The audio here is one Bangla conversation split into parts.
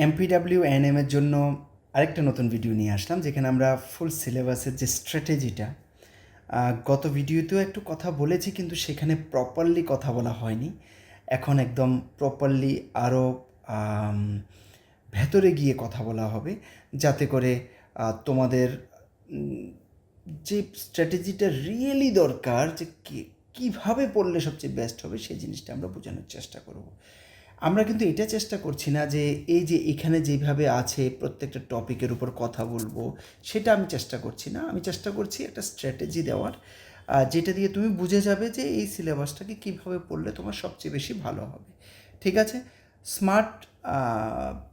MPWNM এর জন্য আরেকটা নতুন ভিডিও নিয়ে আসলাম, যেখানে আমরা ফুল সিলেবাসের যে স্ট্র্যাটেজিটা, গত ভিডিওতেও একটু কথা বলেছি, কিন্তু সেখানে প্রপারলি কথা বলা হয়নি। এখন একদম প্রপারলি আরও ভেতরে গিয়ে কথা বলা হবে, যাতে করে তোমাদের যে স্ট্র্যাটেজিটা রিয়েলি দরকার, যে কীভাবে পড়লে সবচেয়ে বেস্ট হবে, সেই জিনিসটা আমরা বোঝানোর চেষ্টা করব। আমরা কিন্তু এটা চেষ্টা করছি না যে এই যে এখানে যেভাবে আছে প্রত্যেকটা টপিকের উপর কথা বলবো, সেটা আমি চেষ্টা করছি না। আমি চেষ্টা করছি একটা স্ট্র্যাটেজি দেওয়ার, যেটা দিয়ে তুমি বুঝে যাবে যে এই সিলেবাসটাকে কীভাবে পড়লে তোমার সবচেয়ে বেশি ভালো হবে। ঠিক আছে? স্মার্ট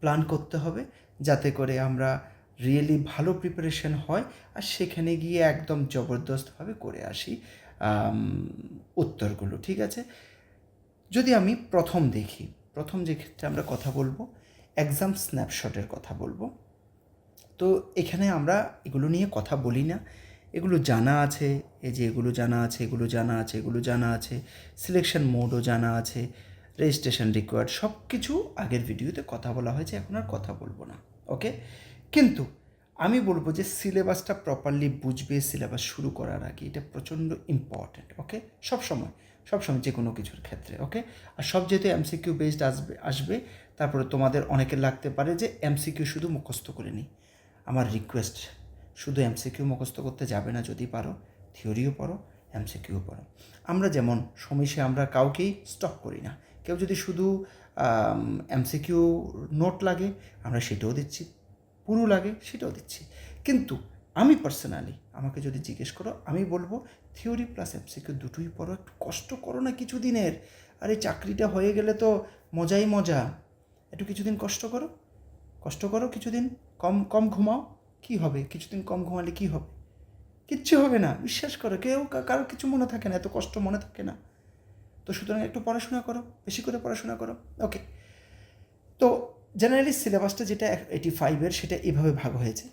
প্ল্যান করতে হবে, যাতে করে আমরা রিয়েলি ভালো প্রিপারেশন হয়, আর সেখানে গিয়ে একদম জবরদস্তভাবে করে আসি উত্তরগুলো। ঠিক আছে? যদি আমি প্রথম যে ক্ষেত্রে আমরা কথা বলবো, এক্সাম স্ন্যাপশটের কথা বলবো। তো এখানে আমরা এগুলো নিয়ে কথা বলি না, এগুলো জানা আছে, এই যে এগুলো জানা আছে, এগুলো জানা আছে, এগুলো জানা আছে, সিলেকশন মোডও জানা আছে, রেজিস্ট্রেশন রিকোয়ার্ড, সব কিছু আগের ভিডিওতে কথা বলা হয়েছে, এখন আর কথা বলবো না। ওকে? কিন্তু আমি বলবো যে সিলেবাসটা প্রপারলি বুঝবে সিলেবাস শুরু করার আগে, এটা প্রচণ্ড ইম্পর্ট্যান্ট। ওকে? সবসময় যে কোনো কিছুর ক্ষেত্রে। ওকে? আর সব যেহেতু এমসিকিউ বেসড আসবে, তারপরে তোমাদের অনেকের লাগতে পারে যে এমসিকিউ শুধু মুখস্থ করে নিই। আমার রিকোয়েস্ট, শুধু এমসিকিউ মুখস্থ করতে যাবে না, যদি পারো থিওরিও পড়ো, এমসিকিউ পড়ো। আমরা যেমন সমীশে আমরা কাউকেই স্টপ করি না। কেউ যদি শুধু এমসিকিউ নোট লাগে, আমরা সেটাও দিচ্ছি, পুরো লাগে সেটাও দিচ্ছি। কিন্তু আমি পার্সোনালি, আমাকে যদি জিজ্ঞেস করো, আমি বলবো থিওরি প্লাস এমসিকিউ দুটোই পড়ো, একটু কষ্ট করো না কিছুদিনের। আর এই চাকরিটা হয়ে গেলে তো মজাই মজা। একটু কিছুদিন কষ্ট করো কিছুদিন, কম ঘুমাও। কী হবে? কিছুদিন কম ঘুমালে কী হবে? কিচ্ছু হবে না, বিশ্বাস করো। কারো কিছু মনে থাকে না, এত কষ্ট মনে থাকে না। তো সুতরাং একটু পড়াশোনা করো, বেশি করে পড়াশোনা করো। ওকে? তো জেনারেলি সিলেবাসটা যেটা 85-এর, সেটা এভাবে ভাগ হয়েছে।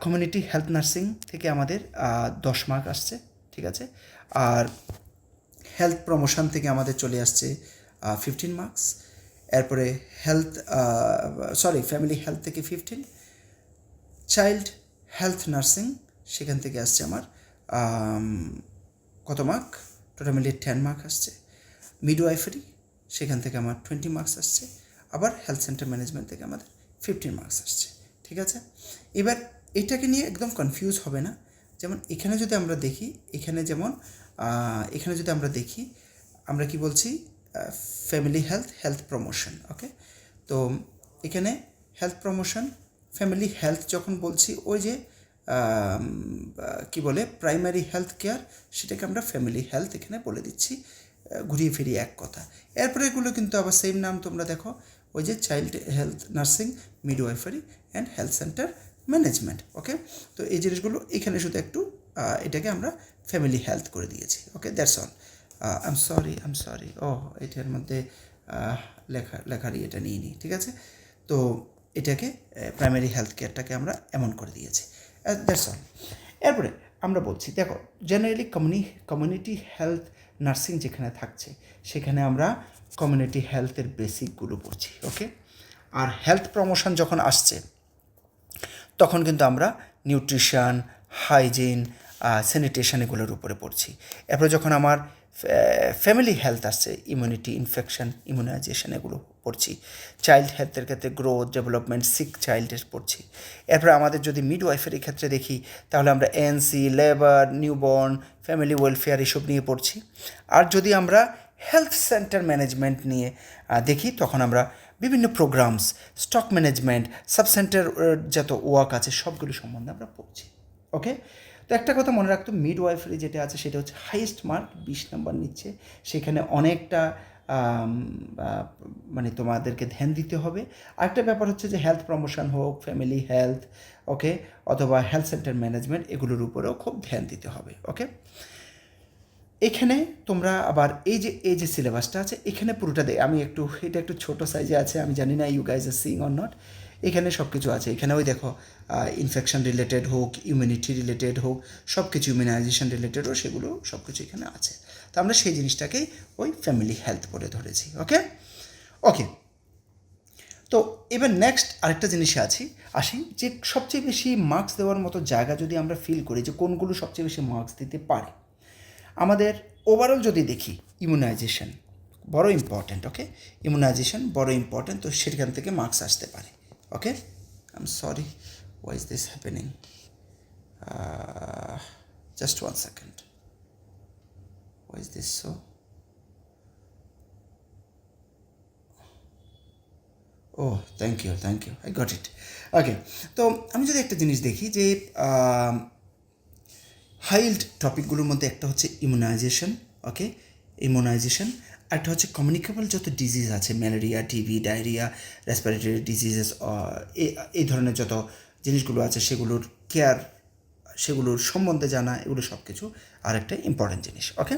কমিউনিটি হেলথ নার্সিং থেকে আমাদের 10 মার্ক আসছে। ঠিক আছে? আর হেলথ প্রমোশন থেকে আমাদের চলে আসছে 15 মার্কস। এরপরে ফ্যামিলি হেলথ থেকে 15, চাইল্ড হেলথ নার্সিং সেখান থেকে আসছে আমার কত মার্ক, টোটাল মিলিয়ে 10 মার্ক আসছে। মিডওয়াইফারি সেখান থেকে আমার 20 মার্কস আসছে। আবার হেলথ সেন্টার ম্যানেজমেন্ট থেকে আমাদের 15 মার্কস আসছে। ঠিক আছে? এবার এটাকে নিয়ে একদম কনফিউজ হবে না। যেমন এখানে যদি আমরা দেখি, আমরা কি বলছি, ফ্যামিলি হেলথ প্রমোশন। ওকে? তো এখানে হেলথ প্রমোশন, ফ্যামিলি হেলথ যখন বলছি, ওই যে কি বলে প্রাইমারি হেলথ কেয়ার, সেটাকে আমরা ফ্যামিলি হেলথ এখানে বলে দিচ্ছি, ঘুরিয়ে ফিরিয়ে এক কথা। এরপরে এগুলো কিন্তু আবার সেম নাম, তোমরা দেখো, ওই যে child health nursing, midwifery and health centre management. Okay? তো এই জিনিসগুলো এখানে শুধু একটু এটাকে আমরা ফ্যামিলি হেলথ করে দিয়েছি। Okay? That's all. I am sorry, এটার মধ্যে লেখারই এটা নিয়ে নিই। ঠিক আছে? তো এটাকে প্রাইমারি হেলথ কেয়ারটাকে আমরা এমন করে দিয়েছি। That's all. এরপরে আমরা বলছি, দেখো, জেনারেলি কমিউনিটি হেলথ নার্সিং যেখানে থাকছে, সেখানে আমরা কমিউনিটি হেলথের বেসিকগুলো পড়ছি। ওকে? আর হেলথ প্রমোশন যখন আসছে, তখন কিন্তু আমরা নিউট্রিশন, হাইজিন, স্যানিটেশন এগুলোর উপরে পড়ছি। এরপরে যখন আমার ফ্যামিলি হেলথ আসছে, ইমিউনিটি, ইনফেকশন, ইমিউনাইজেশন এগুলো পড়ছি। চাইল্ড হেলথের ক্ষেত্রে গ্রোথ, ডেভেলপমেন্ট, সিক চাইল্ডের পড়ছি। এরপরে আমাদের যদি মিডওয়াইফারি ক্ষেত্রে দেখি, তাহলে আমরা NC, labour, newborn, family welfare এসব নিয়ে পড়ছি। আর যদি আমরা হেলথ সেন্টার ম্যানেজমেন্ট নিয়ে দেখি, তখন আমরা বিভিন্ন প্রোগ্রামস, স্টক ম্যানেজমেন্ট, সাবসেন্টার যত ওয়ার্ক আছে, সবগুলো সম্বন্ধে আমরা পড়ছি। ওকে? তো একটা কথা মনে রাখতো, মিডওয়াইফারি যেটা আছে, সেটা হচ্ছে হাইয়েস্ট মার্ক, 20 নাম্বার নিচ্ছে। সেখানে অনেকটা মানে তোমাদেরকে ধ্যান দিতে হবে। আরেকটা ব্যাপার হচ্ছে যে হেলথ প্রমোশন হোক, ফ্যামিলি হেলথ, ওকে, অথবা হেলথ সেন্টার ম্যানেজমেন্ট, এগুলোর উপরেও খুব ধ্যান দিতে হবে। ওকে? এখানে তোমরা আবার এই যে সিলেবাসটা আছে, এখানে পুরোটা আমি এটা একটু ছোটো সাইজে আছে, আমি জানি না you guys are seeing or not. এখানে সব কিছু আছে। এখানে ওই দেখো, ইনফেকশন রিলেটেড হোক, ইমিউনিটি রিলেটেড হোক, সব কিছু, ইমিউনাইজেশন রিলেটেড হোক, সেগুলো সব কিছু এখানে আছে। তো আমরা সেই জিনিসটাকেই ওই ফ্যামিলি হেলথ বলে ধরেছি। ওকে? তো এবার নেক্সট আরেকটা জিনিসে আসি যে সবচেয়ে বেশি মার্কস দেওয়ার মতো জায়গা যদি আমরা ফিল করি যে কোনগুলো সবচেয়ে বেশি মার্কস দিতে পারে, আমাদের ওভারঅল যদি দেখি ইমিউনাইজেশন বড় ইম্পর্ট্যান্ট, ওকে, ইমিউনাইজেশন বড় ইম্পর্ট্যান্ট, তো সেখান থেকে মার্কস আসতে পারে, okay. I am sorry, why is this happening, just 1 second, why is this so, oh thank you, I got it, okay. তো আমি যদি একটা জিনিস দেখি যে হাইল্ড টপিকগুলোর মধ্যে একটা হচ্ছে ইমিউনাইজেশন, ওকে, ইমিউনাইজেশন, একটা হচ্ছে কমিউনিকেবল যত ডিজিজ আছে, malaria, TB, diarrhoea, respiratory diseases, এই ধরনের যত জিনিসগুলো আছে সেগুলোর কেয়ার, সেগুলোর সম্বন্ধে জানা, এগুলো সব কিছু আর একটা ইম্পর্টেন্ট জিনিস, ওকে।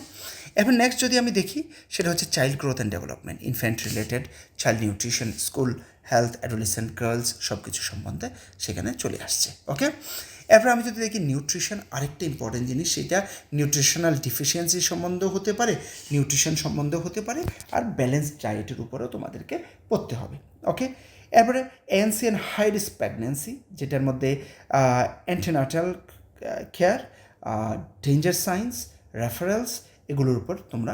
এবার নেক্সট যদি আমি দেখি সেটা হচ্ছে child growth and development, infant related, child nutrition, school health, adolescent girls, সব কিছু সম্বন্ধে সেখানে চলে আসছে, ওকে। এরপর আমি যদি দেখি নিউট্রিশন, আরেকটা ইম্পর্টেন্ট জিনিস, সেটা নিউট্রিশনাল ডিফিসিয়েন্সি সম্বন্ধেও হতে পারে, নিউট্রিশন সম্বন্ধেও হতে পারে, আর ব্যালেন্স ডায়েটের উপরেও তোমাদেরকে পড়তে হবে, ওকে। এরপরে ANC and high risk pregnancy, যেটার মধ্যে antenatal care, danger signs, referrals, এগুলোর উপর তোমরা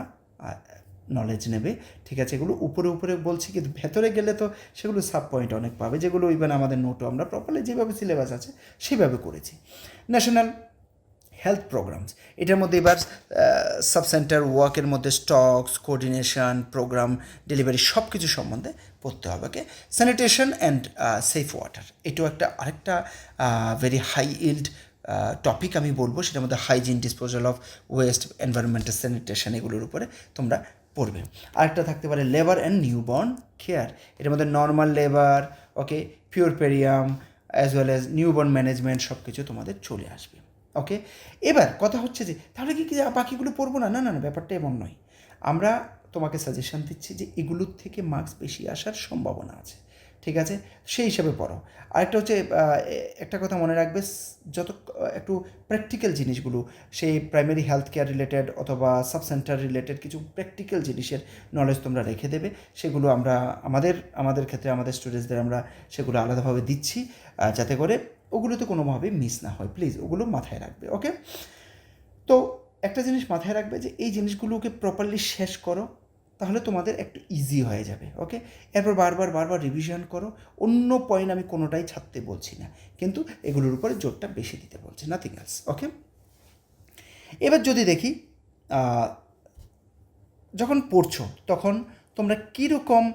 নলেজ নেবে, ঠিক আছে। এগুলো উপরে উপরে বলছি, কিন্তু ভেতরে গেলে তো সেগুলো সাব পয়েন্ট অনেক পাবে, যেগুলো ইভেন আমাদের নোটও আমরা প্রপারলি যেভাবে সিলেবাস আছে সেভাবে করেছি। ন্যাশনাল হেলথ প্রোগ্রামস, এটার মধ্যে এবার সাব সেন্টার ওয়ার্কের মধ্যে স্টকস, কোঅর্ডিনেশন, প্রোগ্রাম ডেলিভারি, সব কিছু সম্বন্ধে পড়তে হবে, ওকে। স্যানিটেশন অ্যান্ড সেফ ওয়াটার, এটাও আরেকটা ভেরি হাই ইল্ড টপিক আমি বলবো, সেটার মধ্যে hygiene, disposal of West, environmental sanitation, এগুলোর উপরে তোমরা পড়বে। আরেকটা থাকতে পারে লেবার অ্যান্ড নিউবর্ন কেয়ার, এটার মধ্যে normal labour, okay, puerperium, as well as newborn management, সব কিছু তোমাদের চলে আসবে, ওকে। এবার কথা হচ্ছে যে তাহলে কি বাকিগুলো পড়বো না, না না না, ব্যাপারটা এমন নয়। আমরা তোমাকে সাজেশন দিচ্ছি যে এগুলোর থেকে মার্কস বেশি আসার সম্ভাবনা আছে, ঠিক আছে, সেই হিসাবে পড়ো। আরেকটা হচ্ছে একটা কথা মনে রাখবে, যত একটু প্র্যাকটিক্যাল জিনিসগুলো, সেই প্রাইমারি হেলথ কেয়ার রিলেটেড অথবা সাব সেন্টার রিলেটেড কিছু প্র্যাকটিক্যাল জিনিসের নলেজ তোমরা রেখে দেবে, সেগুলো আমরা আমাদের ক্ষেত্রে আমাদের স্টুডেন্টসদের আমরা সেগুলো আলাদাভাবে দিচ্ছি, যাতে করে ওগুলোতে কোনোভাবেই মিস না হয়, প্লিজ ওগুলো মাথায় রাখবে, ওকে। তো একটা জিনিস মাথায় রাখবে যে এই জিনিসগুলোকে প্রপারলি শেষ করো, তাহলে তোমাদের একটু ইজি হয়ে যাবে, ওকে। এরপর বারবার রিভিশন করো, অন্য পয়েন্ট আমি কোনোটাই ছাড়তে বলছি না, কিন্তু এগুলোর উপরে জোরটা বেশি দিতে বলছি, নাথিং এলস, ওকে। এবার যদি দেখি যখন পড়ছো তখন তোমরা কীরকম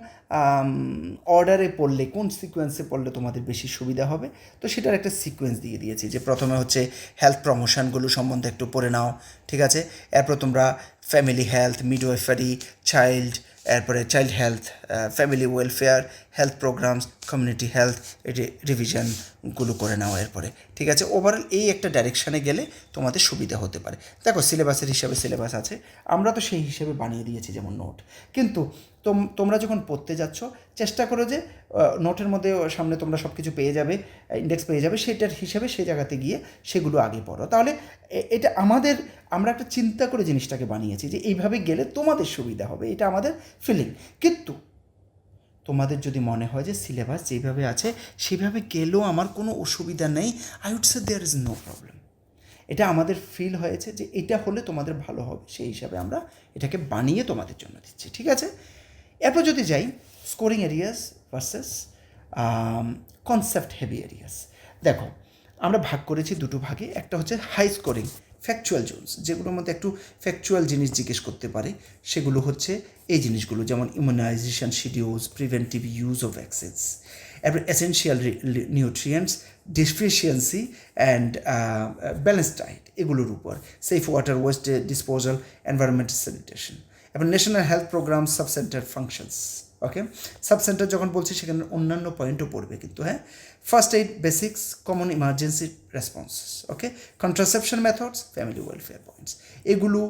অর্ডারে পড়লে, কোন সিকোয়েন্সে পড়লে তোমাদের বেশি সুবিধা হবে, তো সেটার একটা সিকোয়েন্স দিয়ে দিয়েছি, যে প্রথমে হচ্ছে হেলথ প্রমোশনগুলো সম্বন্ধে একটু পড়ে নাও, ঠিক আছে। এরপর তোমরা ফ্যামিলি হেলথ, মিডওয়াইফারি, এরপরে child health, family welfare, health programs, community health, রিভিশনগুলো করে নাও এরপরে, ঠিক আছে। ওভারঅল এই একটা ডাইরেকশানে গেলে তোমাদের সুবিধা হতে পারে। দেখো সিলেবাসের হিসাবে সিলেবাস আছে, আমরা তো সেই হিসেবে বানিয়ে দিয়েছি যেমন নোট, কিন্তু তোমরা যখন পড়তে যাচ্ছ চেষ্টা করো যে নোটের মধ্যে সামনে তোমরা সব কিছু পেয়ে যাবে, ইন্ডেক্স পেয়ে যাবে, সেটার হিসেবে সেই জায়গাতে গিয়ে সেগুলো আগে পড়ো, তাহলে এটা আমরা একটা চিন্তা করে জিনিসটাকে বানিয়েছি যে এইভাবে গেলে তোমাদের সুবিধা হবে, এটা আমাদের ফিলিং। কিন্তু তোমাদের যদি মনে হয় যে সিলেবাস যেভাবে আছে সেভাবে গেলেও আমার কোনো অসুবিধা নেই, I would say there is no problem, এটা আমাদের ফিল হয়েছে যে এটা হলে তোমাদের ভালো হবে, সেই হিসাবে আমরা এটাকে বানিয়ে তোমাদের জন্য দিচ্ছি, ঠিক আছে। এরপর যদি যাই scoring areas versus concept heavy areas, দেখো আমরা ভাগ করেছি দুটো ভাগে, একটা হচ্ছে হাই স্কোরিং ফ্যাকচুয়াল জোনস, যেগুলোর মধ্যে একটু ফ্যাকচুয়াল জিনিস জিজ্ঞেস করতে পারে, সেগুলো হচ্ছে এই জিনিসগুলো, যেমন immunization schedules, preventive use of vaccines, এরপর essential nutrients, deficiency and balance diet, এগুলোর উপর, safe water waste disposal, environmental sanitation, এবং national health program, sub centre functions, okay. Sub centre যখন বলছি সেখানে অন্যান্য পয়েন্টও পড়বে কিন্তু, হ্যাঁ। First aid basics, common emergency response, okay, contraception methods, family welfare points, এগুলো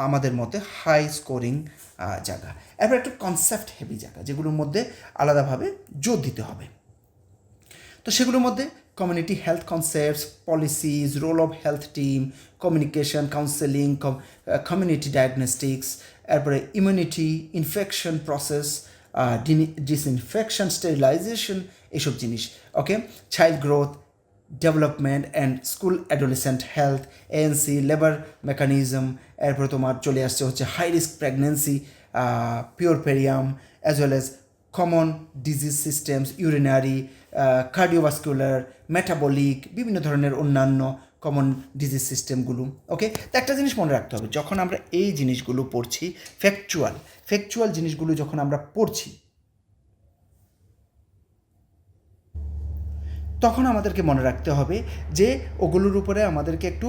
আমাদের মধ্যে হাই স্কোরিং জায়গা। এরপর একটা কনসেপ্ট হেভি জায়গা, যেগুলোর মধ্যে আলাদাভাবে জোর দিতে হবে, তো সেগুলোর মধ্যে community health concepts, policies, role of health team, communication, counselling, community diagnostics, এরপরে immunity, infection process, disinfection, sterilization, এইসব জিনিস। Okay, child growth, development and school adolescent health, ANC, labour mechanism, এরপরে তোমার চলে আসছে হচ্ছে high risk pregnancy, puerperium, as well as common disease systems, urinary, cardiovascular, metabolic, বিভিন্ন ধরনের অন্যান্য কমন ডিজিজ সিস্টেমগুলো। ওকে, তো একটা জিনিস মনে রাখতে হবে, যখন আমরা এই জিনিসগুলো পড়ছি, ফ্যাকচুয়াল জিনিসগুলো যখন আমরা পড়ছি, তখন আমাদেরকে মনে রাখতে হবে যে ওগুলোর উপরে আমাদেরকে একটু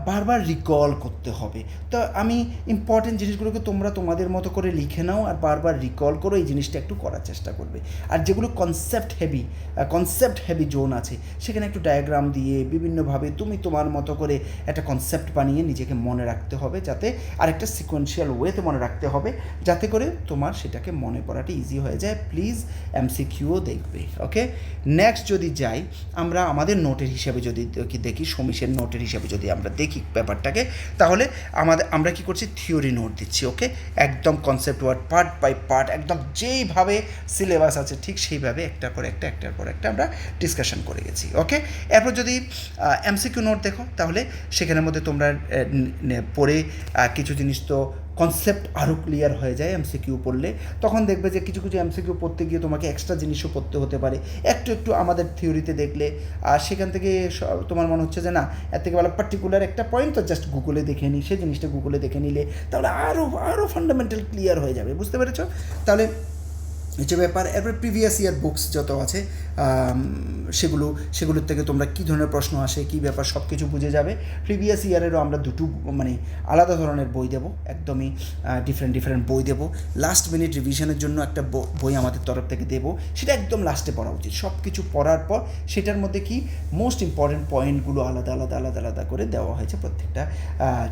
বারবার রিকল করতে হবে। তো আমি ইম্পর্টেন্ট জিনিসগুলোকে তোমরা তোমাদের মতো করে লিখে নাও আর বারবার রিকল করো, এই জিনিসটা একটু করার চেষ্টা করবে। আর যেগুলো কনসেপ্ট হেভি জোন আছে, সেখানে একটু ডায়াগ্রাম দিয়ে বিভিন্নভাবে তুমি তোমার মতো করে একটা কনসেপ্ট বানিয়ে নিজেকে মনে রাখতে হবে, যাতে আরেকটা সিকোয়েন্সিয়াল ওয়েতে মনে রাখতে হবে, যাতে করে তোমার সেটাকে মনে পড়াটা ইজি হয়ে যায়। প্লিজ MCQও দেখবে। ওকে, নেক্সট যদি যাই আমরা আমাদের নোটের হিসাবে যদি দেখি, সমীশের নোটের হিসাবে যদি আমরা দেখি ব্যাপারটাকে, তাহলে আমরা কি করছি, থিওরি নোট দিচ্ছি। ওকে, একদম concept word part by part, একদম যেইভাবে সিলেবাস আছে ঠিক সেইভাবে একটার পর একটা আমরা ডিসকাশন করে গেছি। ওকে, এরপর যদি MCQ নোট দেখো, তাহলে সেখানের মধ্যে তোমরা পড়ে কিছু জিনিস তো কনসেপ্ট আরও ক্লিয়ার হয়ে যায় MCQ পড়লে। তখন দেখবে যে কিছু MCQ পড়তে গিয়ে তোমাকে এক্সট্রা জিনিসও পড়তে হতে পারে, একটু আমাদের থিওরিতে দেখলে, আর সেখান থেকে তোমার মনে হচ্ছে যে না, এর থেকে ভালো পার্টিকুলার একটা পয়েন্ট তো জাস্ট গুগলে দেখে নিই, সেই জিনিসটা গুগলে দেখে নিলে তাহলে আরও ফান্ডামেন্টাল ক্লিয়ার হয়ে যাবে। বুঝতে পেরেছ? তাহলে যে ব্যাপার। এরপর প্রিভিয়াস ইয়ার বুকস যত আছে সেগুলোর থেকে তোমরা কী ধরনের প্রশ্ন আসে, কী ব্যাপার, সব কিছু বুঝে যাবে। প্রিভিয়াস ইয়ারেরও আমরা দুটো মানে আলাদা ধরনের বই দেবো, একদমই ডিফারেন্ট বই দেবো। লাস্ট মিনিট রিভিশনের জন্য একটা বই আমাদের তরফ থেকে দেবো, সেটা একদম লাস্টে পড়া উচিত। সব কিছু পড়ার পর সেটার মধ্যে কি মোস্ট ইম্পর্ট্যান্ট পয়েন্টগুলো আলাদা করে দেওয়া হয়েছে প্রত্যেকটা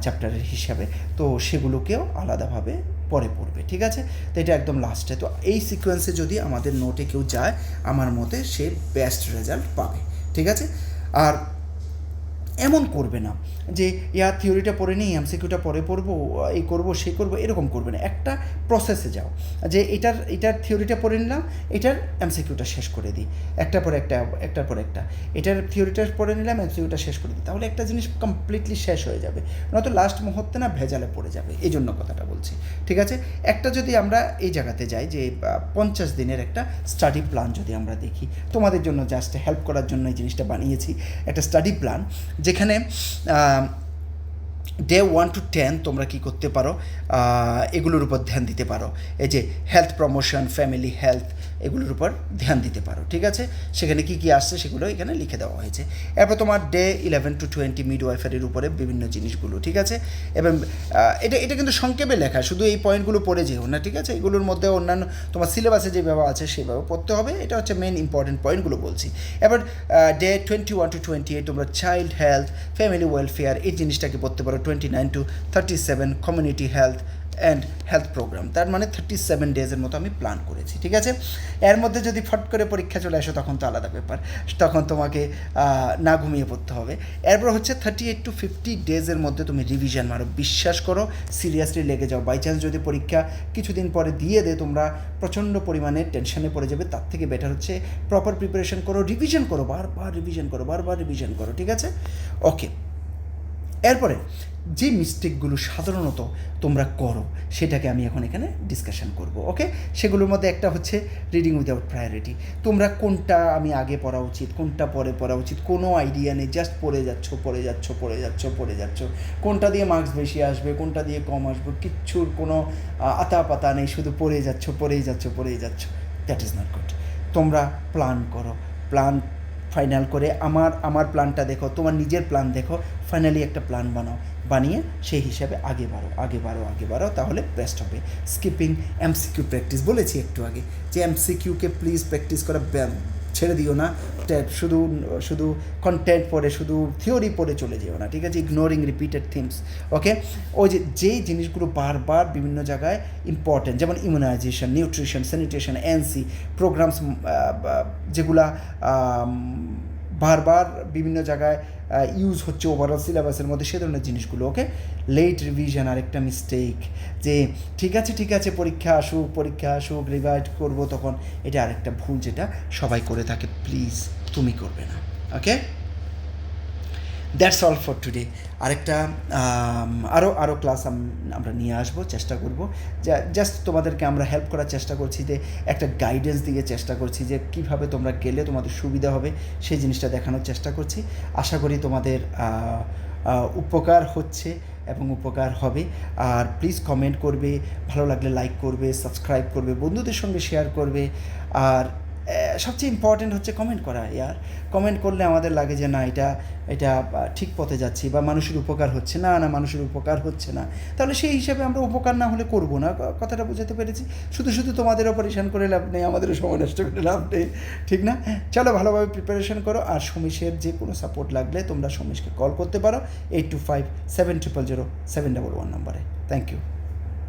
চ্যাপ্টারের হিসাবে, তো সেগুলোকেও আলাদাভাবে পরে পড়বে। ঠিক আছে, তো এটা একদম লাস্টে। তো এই সিকোয়েন্সে যদি আমাদের নোটে কেউ যায়, আমার মতে সে বেস্ট রেজাল্ট পাবে। ঠিক আছে, আর এমন করবে না যে থিওরিটা পড়ে নিই, MCQটা পরে পড়বো, এই করবো সেই করবো, এরকম করবে না। একটা প্রসেসে যাও যে এটার থিওরিটা পড়ে নিলাম, এটার MCQটা শেষ করে দিই, একটার পর একটা, এটার থিওরিটা পড়ে নিলাম, MCQটা শেষ করে দিই, তাহলে একটা জিনিস কমপ্লিটলি শেষ হয়ে যাবে। নয়তো লাস্ট মুহূর্তে না ভেজালে পড়ে যাবে, এই জন্য কথাটা বলছি। ঠিক আছে, একটা যদি আমরা এই জায়গাতে যাই যে 50 দিনের একটা স্টাডি প্ল্যান যদি আমরা দেখি, তোমাদের জন্য জাস্ট হেল্প করার জন্য এই জিনিসটা বানিয়েছি, একটা স্টাডি প্ল্যান, যেখানে ডে 1 to 10 তোমরা কী করতে পারো, এগুলোর উপর ধ্যান দিতে পারো। এই যে হেলথ প্রমোশন, ফ্যামিলি হেলথ, এগুলোর উপর ধ্যান দিতে পারো। ঠিক আছে, সেখানে কী আসছে সেগুলো এখানে লিখে দেওয়া হয়েছে। এরপর তোমার ডে 11 to 20 মিডওয়াইফারির উপরে বিভিন্ন জিনিসগুলো। ঠিক আছে, এবং এটা কিন্তু সংক্ষেপে লেখা, শুধু এই পয়েন্টগুলো পড়ে যেও না। ঠিক আছে, এগুলোর মধ্যে অন্যান্য তোমার সিলেবাসে যেভাবে আছে সেভাবে পড়তে হবে, এটা হচ্ছে মেন ইম্পর্টেন্ট পয়েন্টগুলো বলছি। এবার ডে 21 to 28 তোমরা চাইল্ড হেলথ, ফ্যামিলি ওয়েলফেয়ার, এই জিনিসটাকে পড়তে পারো। 29 to 37 community health and health programme, তার মানে 37 ডেজের মতো আমি প্ল্যান করেছি। ঠিক আছে, এর মধ্যে যদি ফট করে পরীক্ষা চলে আসো তখন তো আলাদা ব্যাপার, তখন তোমাকে না ঘুমিয়ে পড়তে হবে। এরপর হচ্ছে 38 to 50 ডেজের মধ্যে তুমি রিভিশন মারো। বিশ্বাস করো, সিরিয়াসলি লেগে যাও। বাই চান্স যদি পরীক্ষা কিছুদিন পরে দিয়ে তোমরা প্রচণ্ড পরিমাণে টেনশনে পড়ে যাবে, তার থেকে বেটার হচ্ছে প্রপার প্রিপারেশন করো, রিভিশন করো, বারবার রিভিশন করো। ঠিক আছে, ওকে। এরপরে যে মিস্টেকগুলো সাধারণত তোমরা করো সেটাকে আমি এখন এখানে ডিসকাশন করব। ওকে, সেগুলোর মধ্যে একটা হচ্ছে রিডিং উইদাউট প্রায়োরিটি। তোমরা কোনটা আমি আগে পড়া উচিত, কোনটা পরে পড়া উচিত, কোনো আইডিয়া নেই, জাস্ট পড়ে যাচ্ছ। কোনটা দিয়ে মার্কস বেশি আসবে, কোনটা দিয়ে কম আসবে, কিচ্ছুর কোনো আতা পাতা নেই, শুধু পড়েই যাচ্ছ। That is not good. তোমরা প্ল্যান করো, প্ল্যান ফাইনাল করে আমার প্ল্যানটা দেখো, তোমার নিজের প্ল্যান দেখো, ফাইনালি একটা প্ল্যান বানিয়ে সেই হিসাবে আগে বাড়ো, তাহলে বেস্ট হবে। স্কিপিং MCQ প্র্যাকটিস বলেছি একটু আগে, যে MCQকে প্লিজ প্র্যাকটিস করা ছেড়ে দিও না, শুধু কন্টেন্ট পড়ে, শুধু থিওরি পড়ে চলে যেও না। ঠিক আছে, ইগনোরিং রিপিটেড থিমস। ওকে, ওই যেই জিনিসগুলো বারবার বিভিন্ন জায়গায় ইম্পর্টেন্ট, যেমন immunization, nutrition, sanitation, NC programmes, যেগুলা বারবার বিভিন্ন জায়গায় ইউজ হচ্ছে ওভারঅল সিলেবাসের মধ্যে, সে ধরনের জিনিসগুলো। ওকে, লেট রিভিশন আরেকটা মিস্টেক, যে ঠিক আছে পরীক্ষা আসুক রিভাইজ করবো তখন, এটা আরেকটা ভুল যেটা সবাই করে থাকে, প্লিজ তুমি করবে না। ওকে, দ্যাটস অল ফর টুডে। আরেকটা আরও ক্লাস আমরা নিয়ে আসবো, চেষ্টা করব। জাস্ট তোমাদেরকে আমরা হেল্প করার চেষ্টা করছি, যে একটা গাইডেন্স দিয়ে চেষ্টা করছি যে কীভাবে তোমরা গেলে তোমাদের সুবিধা হবে, সেই জিনিসটা দেখানোর চেষ্টা করছি। আশা করি তোমাদের উপকার হচ্ছে এবং উপকার হবে। আর প্লিজ কমেন্ট করবে, ভালো লাগলে লাইক করবে, সাবস্ক্রাইব করবে, বন্ধুদের সঙ্গে শেয়ার করবে। আর সবচেয়ে ইম্পর্ট্যান্ট হচ্ছে কমেন্ট করা। কমেন্ট করলে আমাদের লাগে যে না, এটা ঠিক পথে যাচ্ছি বা মানুষের উপকার হচ্ছে। না, মানুষের উপকার হচ্ছে না, তাহলে সেই হিসাবে আমরা উপকার না হলে করব না। কথাটা বোঝাতে পেরেছি? শুধু তোমাদেরও পরিশান করে লাভ নেই, আমাদেরও সময় নষ্ট করে লাভ নেই, ঠিক না? চলো, ভালোভাবে প্রিপারেশন করো। আর সমীশের যে কোনো সাপোর্ট লাগলে তোমরা সমীশকে কল করতে পারো 8257000711 নম্বরে। Thank you.